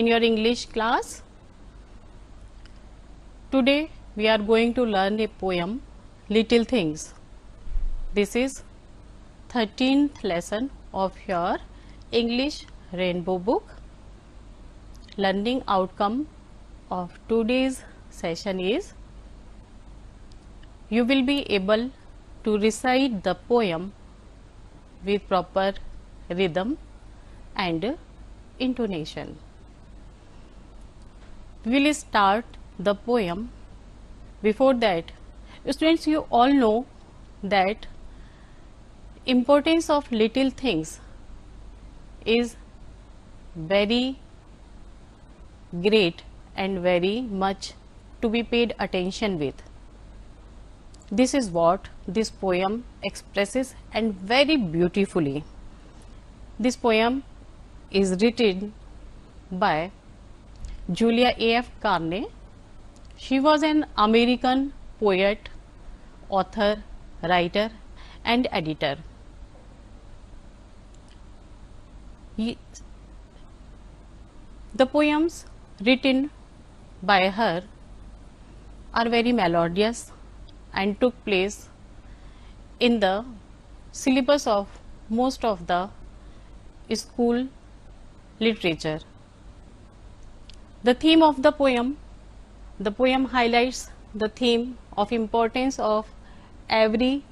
in your English class. Today we are going to learn a poem, Little Things. This is 13th lesson of your English Rainbow book. Learning outcome of today's session is you will be able to recite the poem with proper rhythm and intonation. We will start the poem. Before that, students, you all know that importance of little things is very great and very much to be paid attention with. This is what this poem expresses and very beautifully. This poem is written by Julia A.F. Carney. She was an American poet, author, writer and editor. The poems written by her are very melodious and took place in the syllabus of most of the school literature. The theme of the poem highlights the theme of importance of every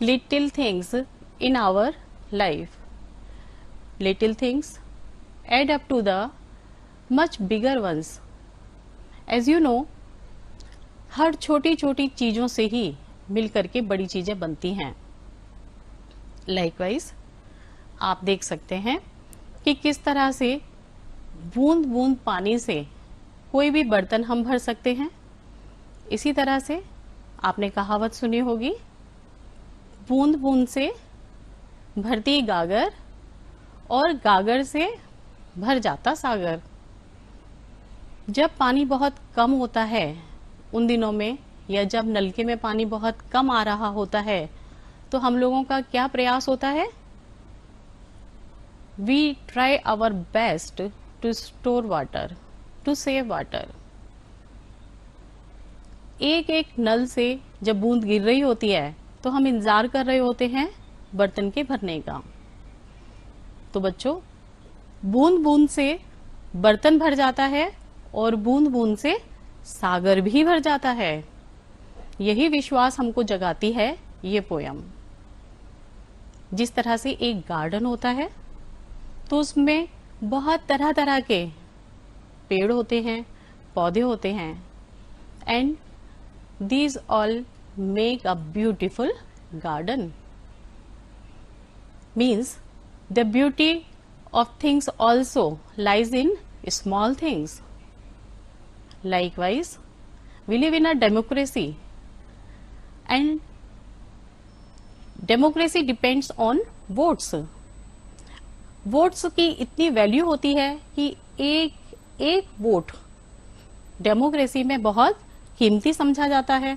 little things in our life. Little things add up to the much bigger ones. As you know, हर छोटी छोटी चीज़ों से ही मिलकर के बड़ी चीज़ें बनती हैं. Likewise, आप देख सकते हैं कि किस तरह से बूंद बूंद पानी से कोई भी बर्तन हम भर सकते हैं. इसी तरह से आपने कहावत सुनी होगी, बूंद बूंद से भरती गागर और गागर से भर जाता सागर. जब पानी बहुत कम होता है उन दिनों में, या जब नलके में पानी बहुत कम आ रहा होता है, तो हम लोगों का क्या प्रयास होता है? We try our best to store water, to save water. एक एक नल से जब बूंद गिर रही होती है तो हम इंतजार कर रहे होते हैं बर्तन के भरने का. तो बच्चों, बूंद बूंद से बर्तन भर जाता है और बूंद बूंद से सागर भी भर जाता है. यही विश्वास हमको जगाती है ये पोयम. जिस तरह से एक गार्डन होता है तो उसमें बहुत तरह तरह के पेड़ होते हैं, पौधे होते हैं, and these all make a beautiful garden. Means the beauty of things also lies in small things. Likewise, we live in a democracy and democracy depends on votes. Votes की इतनी वैल्यू होती है कि एक एक वोट डेमोक्रेसी में बहुत कीमती समझा जाता है.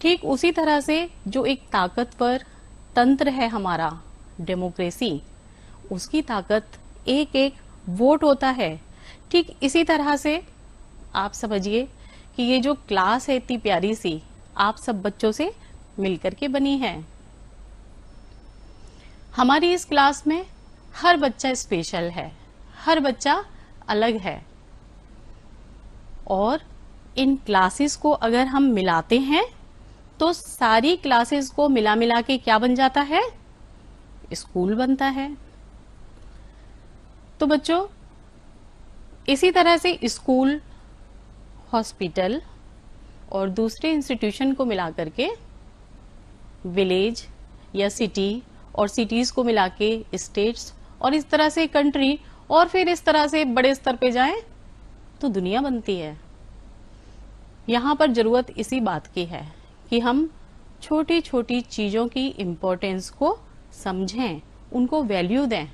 ठीक उसी तरह से जो एक ताकतवर तंत्र है हमारा डेमोक्रेसी, उसकी ताकत एक एक वोट होता है. ठीक इसी तरह से आप समझिए कि ये जो क्लास है इतनी प्यारी सी, आप सब बच्चों से मिलकर के बनी है. हमारी इस क्लास में हर बच्चा स्पेशल है, हर बच्चा अलग है. और इन क्लासेस को अगर हम मिलाते हैं तो सारी क्लासेस को मिला मिला के क्या बन जाता है? स्कूल बनता है. तो बच्चों, इसी तरह से स्कूल, हॉस्पिटल और दूसरे इंस्टीट्यूशन को मिला करके विलेज या सिटी, और सिटीज को मिला के स्टेट्स, और इस तरह से कंट्री, और फिर इस तरह से बड़े स्तर पे जाएं तो दुनिया बनती है. यहाँ पर जरूरत इसी बात की है कि हम छोटी छोटी चीजों की इम्पोर्टेंस को समझें, उनको वैल्यू दें.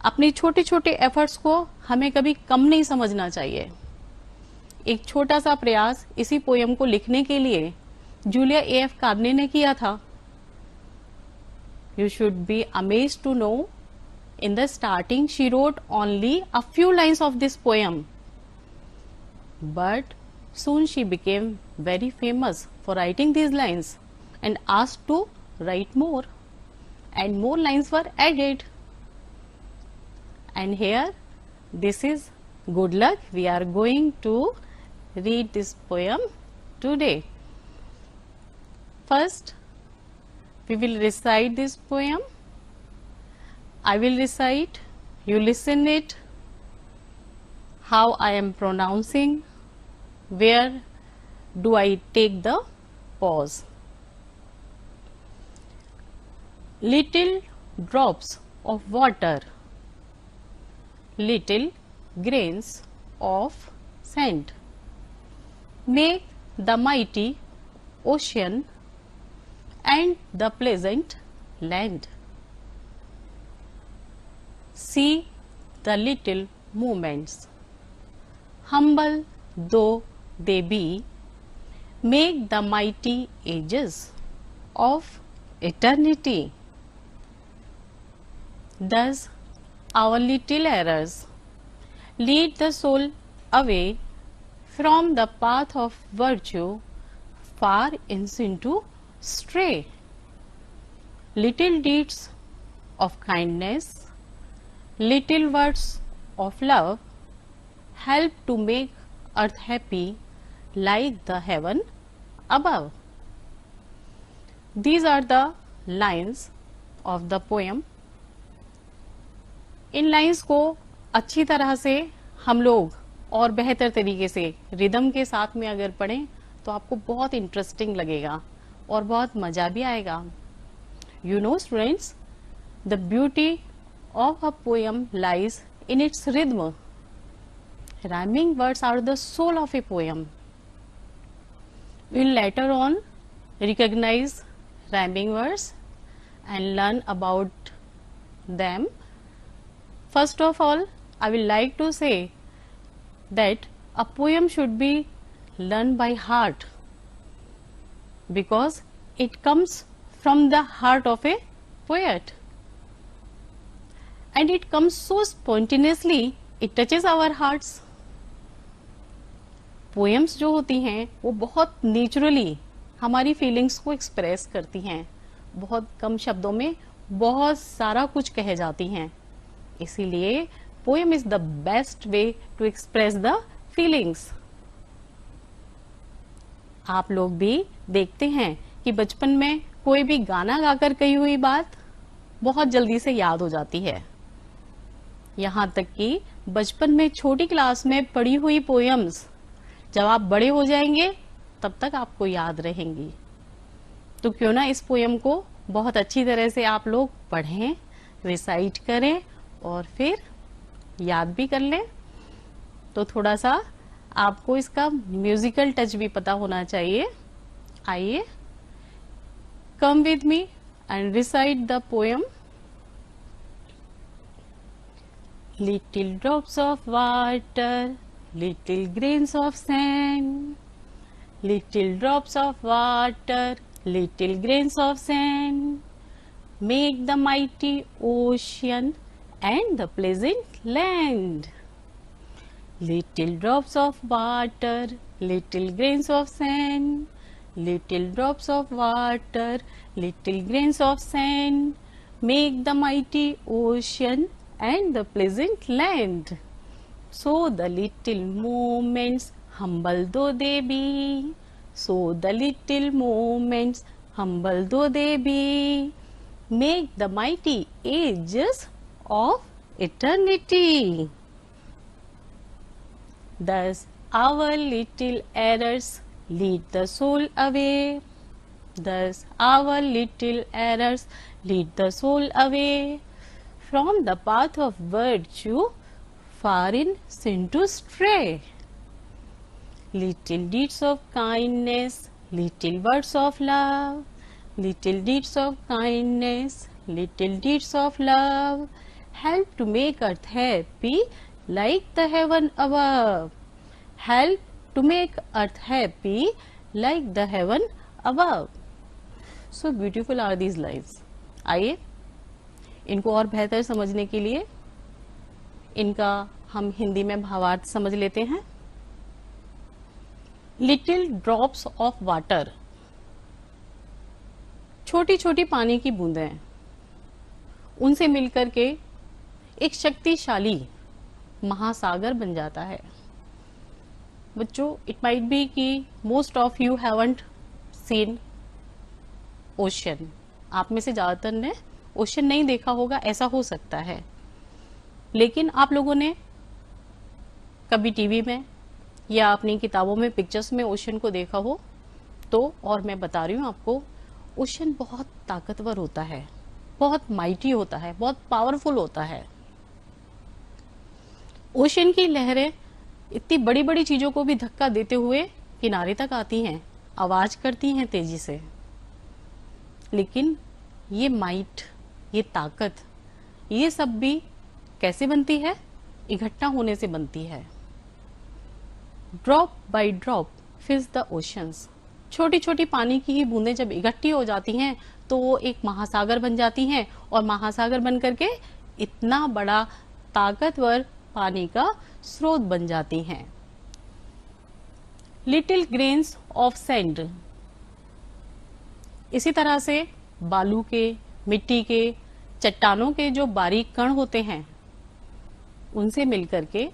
अपने छोटे छोटे एफर्ट्स को हमें कभी कम नहीं समझना चाहिए. एक छोटा सा प्रयास इसी पोयम को लिखने के लिए जूलिया A.F. कार्ने ने किया था. You should be amazed to know In the starting, she wrote only a few lines of this poem, but soon she became very famous for writing these lines and asked to write more, and more lines were added. And here, this is good luck. We are going to read this poem today. First, we will recite this poem. I will recite, you listen it, how I am pronouncing, where do I take the pause. Little drops of water, little grains of sand, make the mighty ocean and the pleasant land. See the little moments, humble though they be, make the mighty ages of eternity. Thus our little errors lead the soul away from the path of virtue, far into stray. Little deeds of kindness, little words of love help to make earth happy like the heaven above. These are the lines of the poem. In lines को अच्छी तरह से हम लोग और बेहतर तरीके से रिदम के साथ में अगर पढ़ें तो आपको बहुत इंटरेस्टिंग लगेगा और बहुत मजा भी आएगा. You know students, the beauty of a poem lies in its rhythm. Rhyming words are the soul of a poem. We will later on recognize rhyming words and learn about them. First of all, I will like to say that a poem should be learned by heart because it comes from the heart of a poet and it comes so spontaneously, it touches our hearts. Poems जो होती हैं वो बहुत naturally हमारी feelings को express करती हैं, बहुत कम शब्दों में बहुत सारा कुछ कह जाती हैं. इसीलिए poem is the best way to express the feelings. आप लोग भी देखते हैं कि बचपन में कोई भी गाना गाकर कही हुई बात बहुत जल्दी से याद हो जाती है. यहाँ तक कि बचपन में छोटी क्लास में पढ़ी हुई पोएम्स जब आप बड़े हो जाएंगे तब तक आपको याद रहेंगी. तो क्यों ना इस पोएम को बहुत अच्छी तरह से आप लोग पढ़ें, रिसाइट करें और फिर याद भी कर लें. तो थोड़ा सा आपको इसका म्यूजिकल टच भी पता होना चाहिए. आइए, come with me and recite the poem. Little drops of water, little grains of sand, little drops of water, little grains of sand, make the mighty ocean and the pleasant land. Little drops of water, little grains of sand, little drops of water, little grains of sand, make the mighty ocean and the pleasant land. So the little moments, humble though they be, so the little moments, humble though they be, make the mighty ages of eternity. Thus our little errors lead the soul away. Thus our little errors lead the soul away from the path of virtue, far in sin to stray. Little deeds of kindness, little words of love, little deeds of kindness, little deeds of love, help to make earth happy like the heaven above. Help to make earth happy like the heaven above. So beautiful are these lines. आइए इनको और बेहतर समझने के लिए इनका हम हिंदी में भावार्थ समझ लेते हैं। लिटिल ड्रॉप्स ऑफ वाटर, छोटी छोटी पानी की बूंदें, उनसे मिलकर के एक शक्तिशाली महासागर बन जाता है। बच्चों, इट माइट बी कि most of you haven't seen ocean, आप में से ज्यादातर ने ओशन नहीं देखा होगा, ऐसा हो सकता है। लेकिन आप लोगों ने कभी टीवी में या अपनी किताबों में पिक्चर्स में ओशन को देखा हो तो, और मैं बता रही हूँ आपको, ओशन बहुत ताकतवर होता है, बहुत माइटी होता है, बहुत पावरफुल होता है। ओशन की लहरें इतनी बड़ी बड़ी चीजों को भी धक्का देते हुए किनारे तक आती हैं, आवाज करती हैं तेजी से। लेकिन ये माइट, ये ताकत, ये सब भी कैसे बनती है? इकट्ठा होने से बनती है। Drop by drop फिल्स the oceans, छोटी छोटी पानी की ही बूंदें जब इकट्ठी हो जाती हैं तो वो एक महासागर बन जाती हैं, और महासागर बन करके इतना बड़ा ताकतवर पानी का स्रोत बन जाती हैं। लिटिल ग्रेन्स ऑफ सैंड, इसी तरह से बालू के, मिट्टी के, चट्टानों के जो बारीक कण होते हैं, उनसे मिलकर के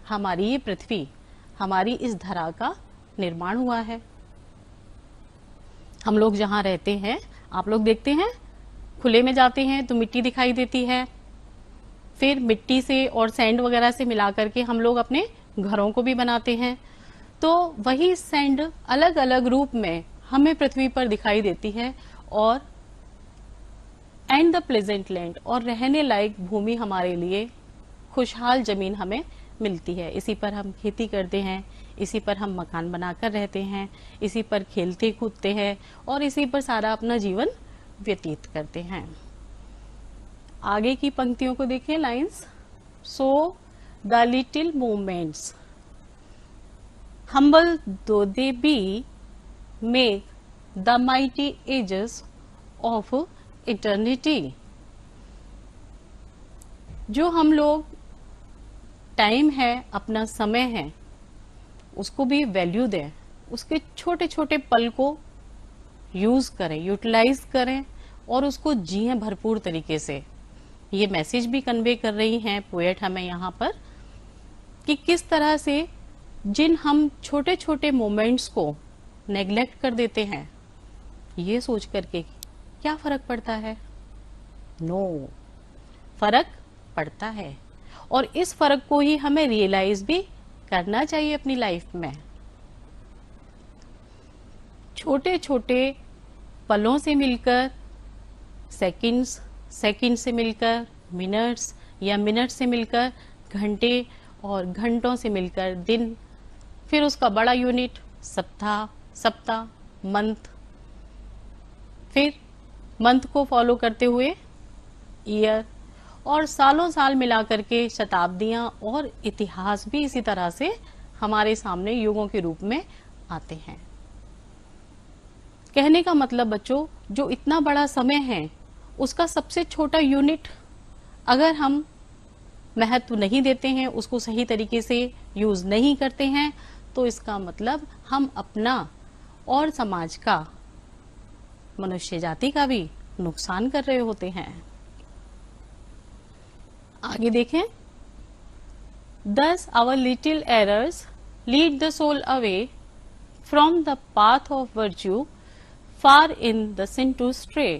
हमारी ये पृथ्वी, हमारी इस धरा का निर्माण हुआ है। हम लोग जहां रहते हैं, आप लोग देखते हैं खुले में जाते हैं तो मिट्टी दिखाई देती है, फिर मिट्टी से और सैंड वगैरह से मिला करके हम लोग अपने घरों को भी बनाते हैं। तो वही सैंड अलग अलग रूप में हमें पृथ्वी पर दिखाई देती है, और एंड द प्लेजेंट लैंड, और रहने लायक भूमि हमारे लिए, खुशहाल जमीन हमें मिलती है। इसी पर हम खेती करते हैं, इसी पर हम मकान बनाकर रहते हैं, इसी पर खेलते कूदते हैं, और इसी पर सारा अपना जीवन व्यतीत करते हैं। आगे की पंक्तियों को देखिए, lines. So the little moments, humble though they be, make the mighty ages of eternity। जो हम लोग टाइम है, अपना समय है, उसको भी वैल्यू दें, उसके छोटे छोटे पल को यूज करें, यूटिलाइज करें, और उसको जिएं भरपूर तरीके से। ये मैसेज भी कन्वे कर रही हैं पोएट हमें यहाँ पर, कि किस तरह से जिन हम छोटे छोटे मोमेंट्स को नेग्लेक्ट कर देते हैं, ये सोच करके क्या फर्क पड़ता है? नो, फर्क पड़ता है, और इस फर्क को ही हमें रियलाइज भी करना चाहिए अपनी लाइफ में। छोटे छोटे पलों से मिलकर सेकंड्स, सेकंड से मिलकर मिनट्स, या मिनट से मिलकर घंटे, और घंटों से मिलकर दिन, फिर उसका बड़ा यूनिट सप्ताह, सप्ताह, मंथ, फिर मंथ को फॉलो करते हुए ईयर, और सालों साल मिलाकर के शताब्दियां और इतिहास भी इसी तरह से हमारे सामने युगों के रूप में आते हैं। कहने का मतलब बच्चों, जो इतना बड़ा समय है, उसका सबसे छोटा यूनिट अगर हम महत्व नहीं देते हैं, उसको सही तरीके से यूज नहीं करते हैं, तो इसका मतलब हम अपना और समाज का, मनुष्य जाति का भी नुकसान कर रहे होते हैं। आगे देखें। Thus our little errors lead the soul away from the path of virtue, far in the sin to stray।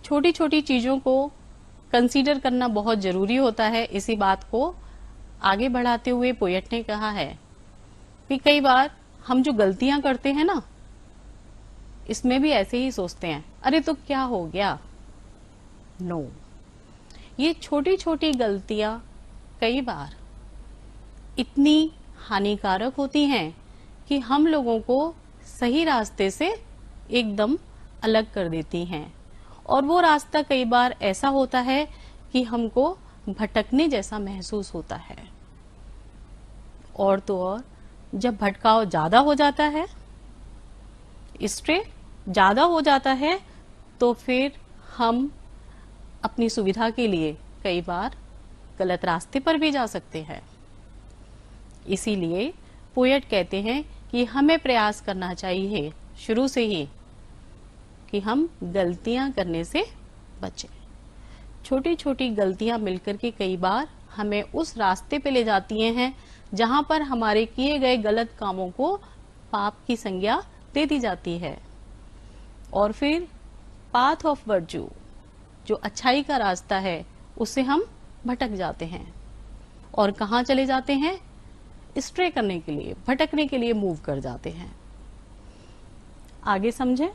छोटी छोटी चीजों को कंसीडर करना बहुत जरूरी होता है। इसी बात को आगे बढ़ाते हुए पोएट ने कहा है कि कई बार हम जो गलतियां करते हैं ना, इसमें भी ऐसे ही सोचते हैं, अरे तो क्या हो गया। नो, ये छोटी छोटी गलतियां कई बार इतनी हानिकारक होती हैं कि हम लोगों को सही रास्ते से एकदम अलग कर देती हैं, और वो रास्ता कई बार ऐसा होता है कि हमको भटकने जैसा महसूस होता है। और तो और जब भटकाव ज्यादा हो जाता है, स्ट्रे ज्यादा हो जाता है, तो फिर हम अपनी सुविधा के लिए कई बार गलत रास्ते पर भी जा सकते हैं। इसीलिए पोएट कहते हैं कि हमें प्रयास करना चाहिए शुरू से ही कि हम गलतियां करने से बचें। छोटी छोटी गलतियां मिलकर के कई बार हमें उस रास्ते पे ले जाती हैं जहां पर हमारे किए गए गलत कामों को पाप की संज्ञा दे दी जाती है, और फिर पाथ ऑफ वर्च्यू, जो अच्छाई का रास्ता है, उससे हम भटक जाते हैं और कहाँ चले जाते हैं? स्ट्रे करने के लिए, भटकने के लिए मूव कर जाते हैं। आगे समझें।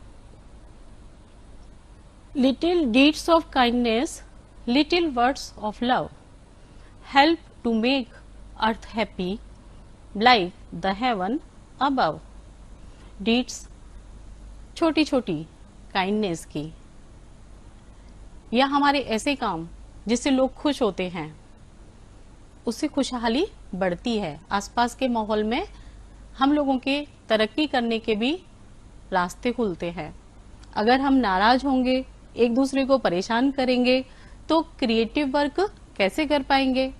Little deeds of kindness, little words of love help to make earth happy like the heaven above. Deeds छोटी छोटी काइंडनेस की, या हमारे ऐसे काम जिससे लोग खुश होते हैं, उससे खुशहाली बढ़ती है। आसपास के माहौल में हम लोगों के तरक्की करने के भी रास्ते खुलते हैं। अगर हम नाराज होंगे, एक दूसरे को परेशान करेंगे, तो क्रिएटिव वर्क कैसे कर पाएंगे?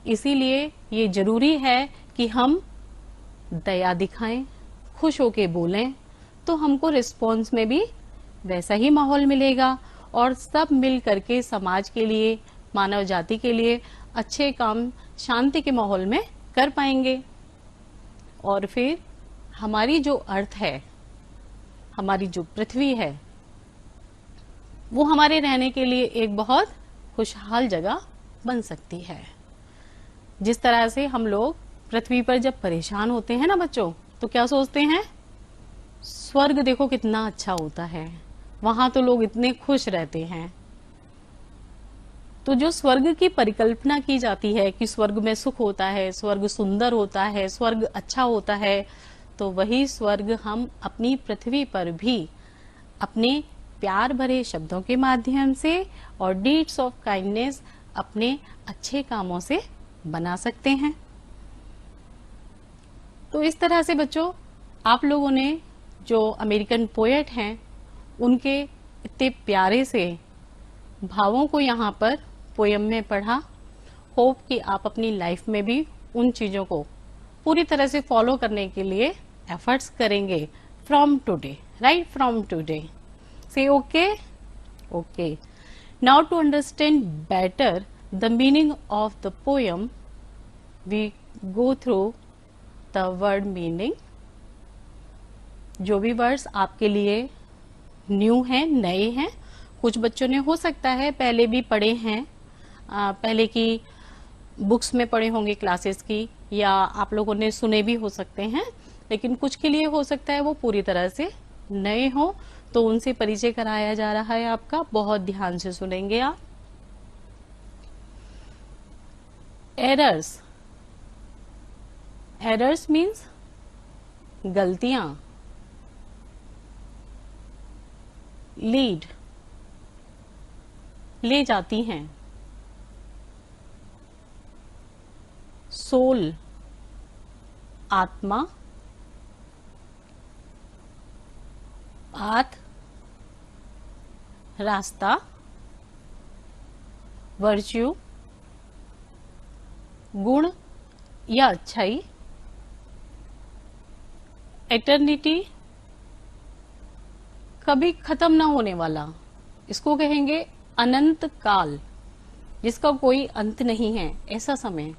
इसीलिए ये जरूरी है कि हम दया दिखाएं, खुश होके बोलें, तो हमको रिस्पॉन्स में भी वैसा ही माहौल मिलेगा और सब मिल करके समाज के लिए, मानव जाति के लिए अच्छे काम शांति के माहौल में कर पाएंगे। और फिर हमारी जो अर्थ है, हमारी जो पृथ्वी है, वो हमारे रहने के लिए एक बहुत खुशहाल जगह बन सकती है। जिस तरह से हम लोग पृथ्वी पर जब परेशान होते हैं ना बच्चों, तो क्या सोचते हैं? स्वर्ग देखो कितना अच्छा होता है, वहां तो लोग इतने खुश रहते हैं। तो जो स्वर्ग की परिकल्पना की जाती है कि स्वर्ग में सुख होता है, स्वर्ग सुंदर होता है, स्वर्ग अच्छा होता है, तो वही स्वर्ग हम अपनी पृथ्वी पर भी अपने प्यार भरे शब्दों के माध्यम से और डीड्स ऑफ काइंडनेस, अपने अच्छे कामों से बना सकते हैं। तो इस तरह से बच्चों, आप लोगों ने जो अमेरिकन पोएट हैं, उनके इतने प्यारे से भावों को यहाँ पर पोयम में पढ़ा। होप कि आप अपनी लाइफ में भी उन चीजों को पूरी तरह से फॉलो करने के लिए एफर्ट्स करेंगे from today, right? From today से okay. Okay, now to understand better the meaning of the poem, we go through the word meaning. जो भी वर्ड्स आपके लिए न्यू हैं, नए हैं, कुछ बच्चों ने हो सकता है पहले भी पढ़े हैं, पहले की बुक्स में पढ़े होंगे क्लासेस की, या आप लोगों ने सुने भी हो सकते हैं, लेकिन कुछ के लिए हो सकता है वो पूरी तरह से नए हो, तो उनसे परिचय कराया जा रहा है आपका। बहुत ध्यान से सुनेंगे आप। एरर्स, एरर्स मीन्स गलतियां। लीड, ले जाती हैं। सोल, आत्मा। पाथ, रास्ता। वर्च्यू, गुण या अच्छाई। एटर्निटी, कभी खत्म ना होने वाला, इसको कहेंगे अनंत काल, जिसका कोई अंत नहीं है, ऐसा समय।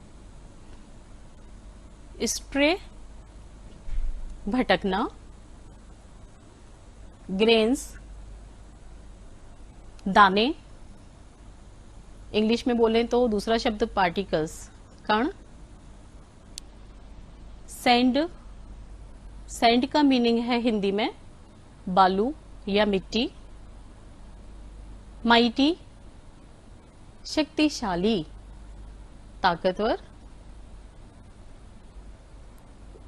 स्ट्रे, भटकना। ग्रेन्स, दाने। इंग्लिश में बोलें तो दूसरा शब्द पार्टिकल्स, कण। सैंड, सैंड का मीनिंग है हिंदी में बालू या मिट्टी। माइटी, शक्तिशाली, ताकतवर।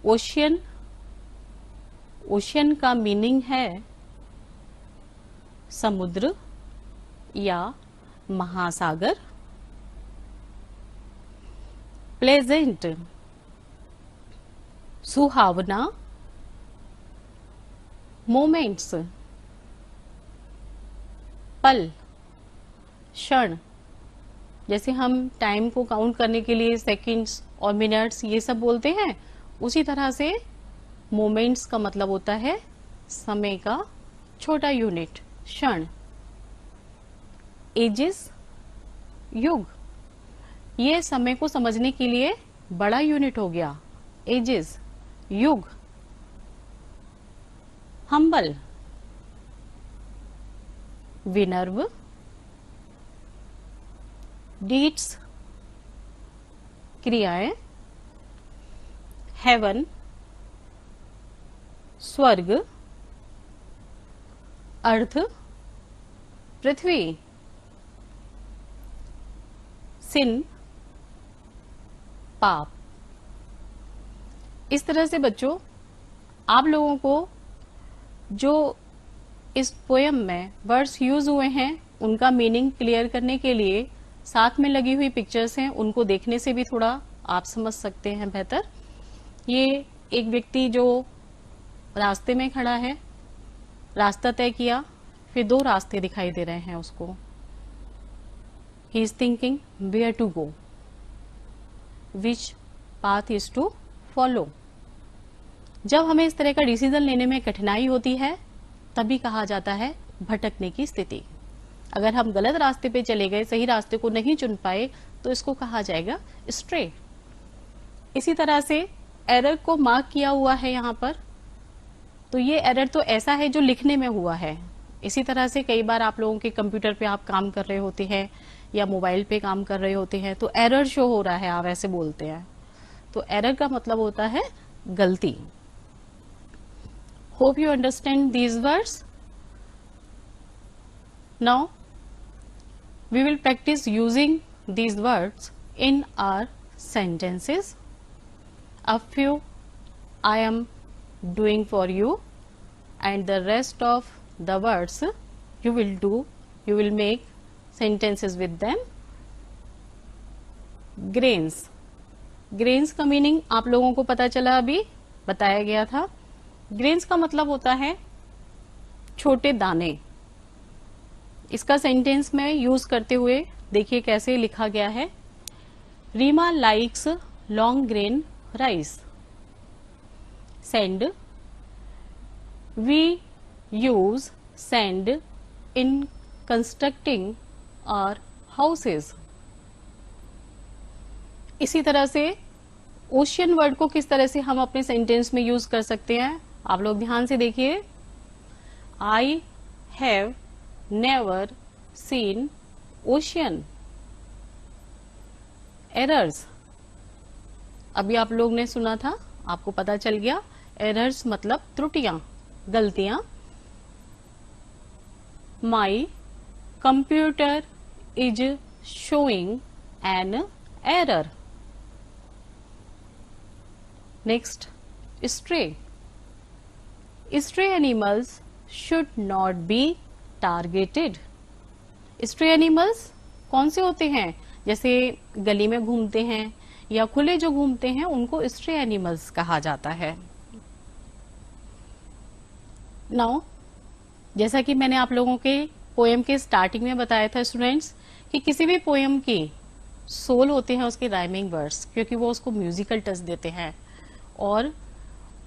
ओशियन, ओशियन का मीनिंग है समुद्र या महासागर। प्लेजेंट, सुहावना। मोमेंट्स, पल, क्षण, जैसे हम टाइम को काउंट करने के लिए सेकंड्स और मिनट्स ये सब बोलते हैं, उसी तरह से मोमेंट्स का मतलब होता है समय का छोटा यूनिट, क्षण। एजेस, युग, ये समय को समझने के लिए बड़ा यूनिट हो गया, एजेस, युग। हम्बल, विनर्व, डीड्स, क्रियाएं, हेवन, स्वर्ग, अर्थ, पृथ्वी, सिन, पाप। इस तरह से बच्चों आप लोगों को जो इस पोयम में वर्ड्स यूज हुए हैं उनका मीनिंग क्लियर करने के लिए साथ में लगी हुई पिक्चर्स हैं, उनको देखने से भी थोड़ा आप समझ सकते हैं बेहतर। ये एक व्यक्ति जो रास्ते में खड़ा है, रास्ता तय किया, फिर दो रास्ते दिखाई दे रहे हैं उसको। He is thinking where to go, which path is to follow. जब हमें इस तरह का डिसीजन लेने में कठिनाई होती है तभी कहा जाता है भटकने की स्थिति। अगर हम गलत रास्ते पे चले गए, सही रास्ते को नहीं चुन पाए, तो इसको कहा जाएगा स्ट्रे। इसी तरह से एरर को मार्क किया हुआ है यहाँ पर, तो ये एरर तो ऐसा है जो लिखने में हुआ है। इसी तरह से कई बार आप लोगों के कंप्यूटर पे आप काम कर रहे होते हैं या मोबाइल पे काम कर रहे होते हैं तो एरर शो हो रहा है, आप ऐसे बोलते हैं, तो एरर का मतलब होता है गलती। Hope you understand these words. Now we will practice using these words in our sentences. A few I am doing for you and the rest of the words you will make sentences with them. Grains. Grains का meaning आप लोगों को पता चला, अभी बताया गया था। Grains का मतलब होता है छोटे दाने। इसका सेंटेंस में यूज करते हुए देखिए कैसे लिखा गया है। Reema likes long grain rice. Sand, we use sand in constructing our houses. इसी तरह से ओशियन वर्ड को किस तरह से हम अपने सेंटेंस में यूज कर सकते हैं, आप लोग ध्यान से देखिए। I have never seen ocean. Errors, अभी आप लोग ने सुना था, आपको पता चल गया। एरर्स मतलब त्रुटियां, गलतियां। My computer is showing an error. Next, stray. Stray animals should not be targeted. Stray animals कौन से होते हैं? जैसे गली में घूमते हैं या खुले जो घूमते हैं उनको स्ट्रे एनिमल्स कहा जाता है। नाउ, जैसा कि मैंने आप लोगों के पोएम के स्टार्टिंग में बताया था स्टूडेंट्स कि किसी भी पोएम की सोल होते हैं उसके राइमिंग वर्ड्स, क्योंकि वो उसको म्यूजिकल टच देते हैं और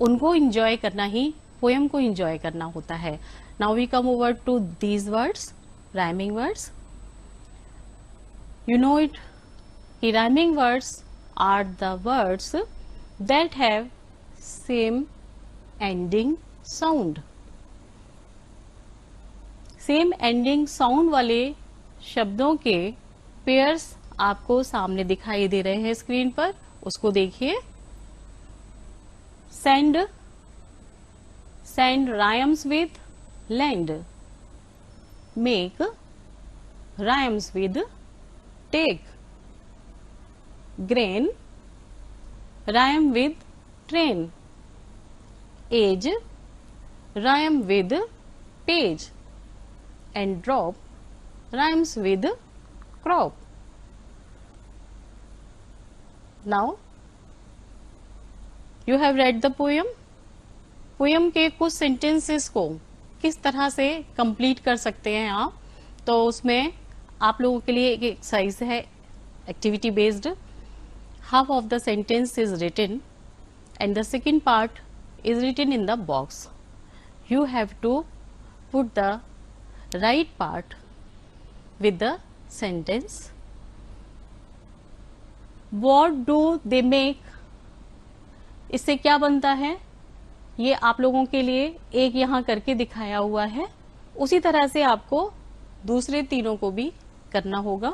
उनको एंजॉय करना ही पोएम को एंजॉय करना होता है। Now we come over to these words, rhyming words. You know it कि rhyming words are the words that have same ending sound. Same ending sound वाले शब्दों के पेयर्स आपको सामने दिखाई दे रहे हैं स्क्रीन पर, उसको देखिए। Sand, sand rhymes with land. Make rhymes with take. Grain rhyme with train. Age rhyme with page. And drop rhymes with crop. Now you have read the poem. Poem के कुछ सेंटेंसेस को किस तरह से complete कर सकते हैं आप, तो उसमें आप लोगों के लिए एक एक्सरसाइज है activity based. Half of the sentence is written and the second part is written in the box. You have to put the right part with the sentence. What do they make? इससे क्या बनता है, ये आप लोगों के लिए एक यहाँ करके दिखाया हुआ है. उसी तरह से आपको दूसरे तीनों को भी करना होगा.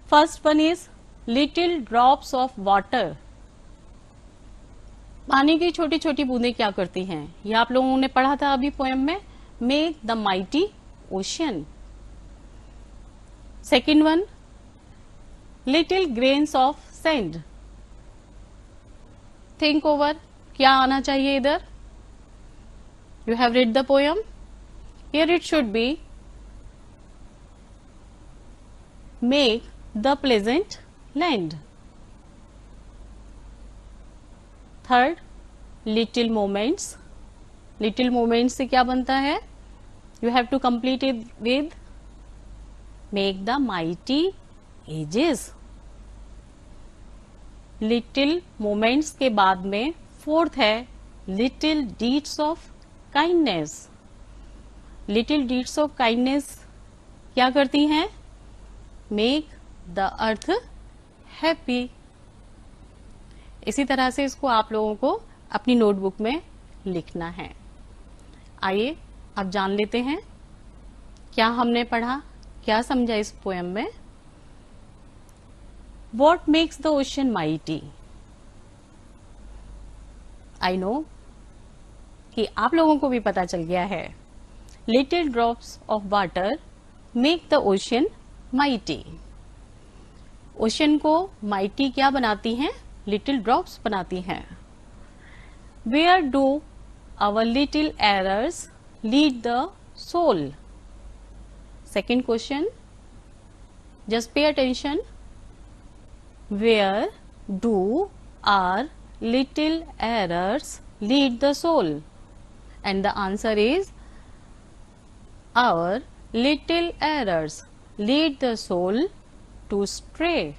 First one is little drops of water. पानी की छोटी छोटी बूंदें क्या करती हैं, ये आप लोगों ने पढ़ा था अभी पोएम में. Make the mighty ocean. Second one little grains of sand. Think over, क्या आना चाहिए इधर. You have read the poem. Here it should be make the pleasant land. Third little moments. Little moments से क्या बनता है, you have to complete it with make the mighty ages. Little moments के बाद में फोर्थ है little deeds of kindness. Little deeds of kindness क्या करती हैं, मेक द अर्थ हैप्पी. इसी तरह से इसको आप लोगों को अपनी नोटबुक में लिखना है. आइए अब जान लेते हैं क्या हमने पढ़ा, क्या समझा इस पोएम में. What makes the ocean mighty? I know कि आप लोगों को भी पता चल गया है. Little drops of water make the ocean mighty. Ocean को माइटी क्या बनाती हैं, लिटिल ड्रॉप्स बनाती हैं. Where do our little errors lead the soul? Second question, just pay attention. Where do our little errors lead the soul? And the answer is our little errors lead the soul to stray.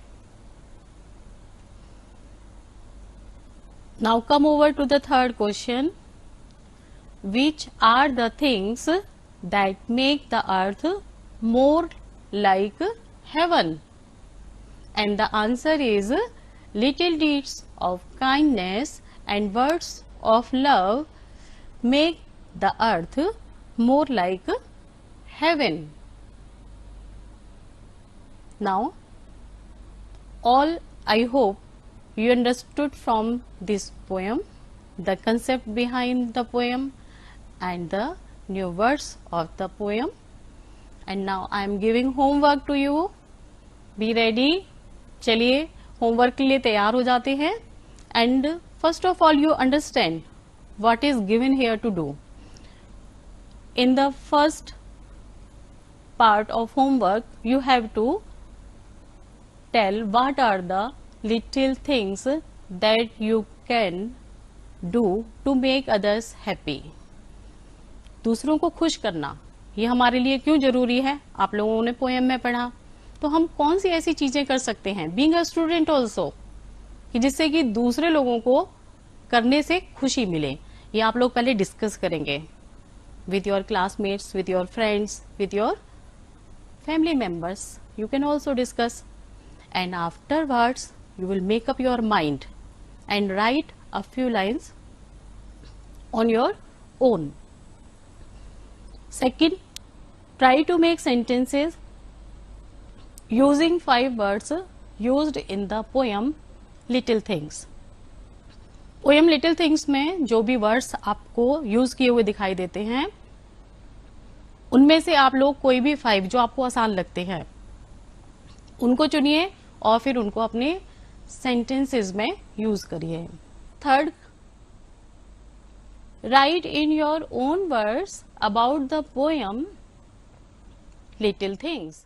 Now come over to the third question. Which are the things that make the earth more like heaven? And the answer is little deeds of kindness and words of love make the earth more like heaven. Now all I hope you understood from this poem the concept behind the poem and the new words of the poem. And now I am giving homework to you. Be ready. चलिए homework के लिए तैयार हो जाते हैं. And first of all you understand what is given here to do. In the first part of homework you have to tell what are the little things that you can do to make others happy. दूसरों को खुश करना ये हमारे लिए क्यों जरूरी है, आप लोगों ने पोएम में पढ़ा. तो हम कौन सी ऐसी चीजें कर सकते हैं बीइंग अ स्टूडेंट ऑल्सो कि जिससे कि दूसरे लोगों को करने से खुशी मिले. ये आप लोग पहले डिस्कस करेंगे with your classmates, with your friends, with your family members. You can also discuss, and afterwards you will make up your mind and write a few lines on your own. Second, try to make sentences using 5 words used in the poem Little Things. Poem little things में जो भी words आपको use किए हुए दिखाई देते हैं उनमें से आप लोग कोई भी 5 जो आपको आसान लगते हैं उनको चुनिए और फिर उनको अपने सेंटेंसेस में यूज करिए. Third, right in your own words about the poem little things.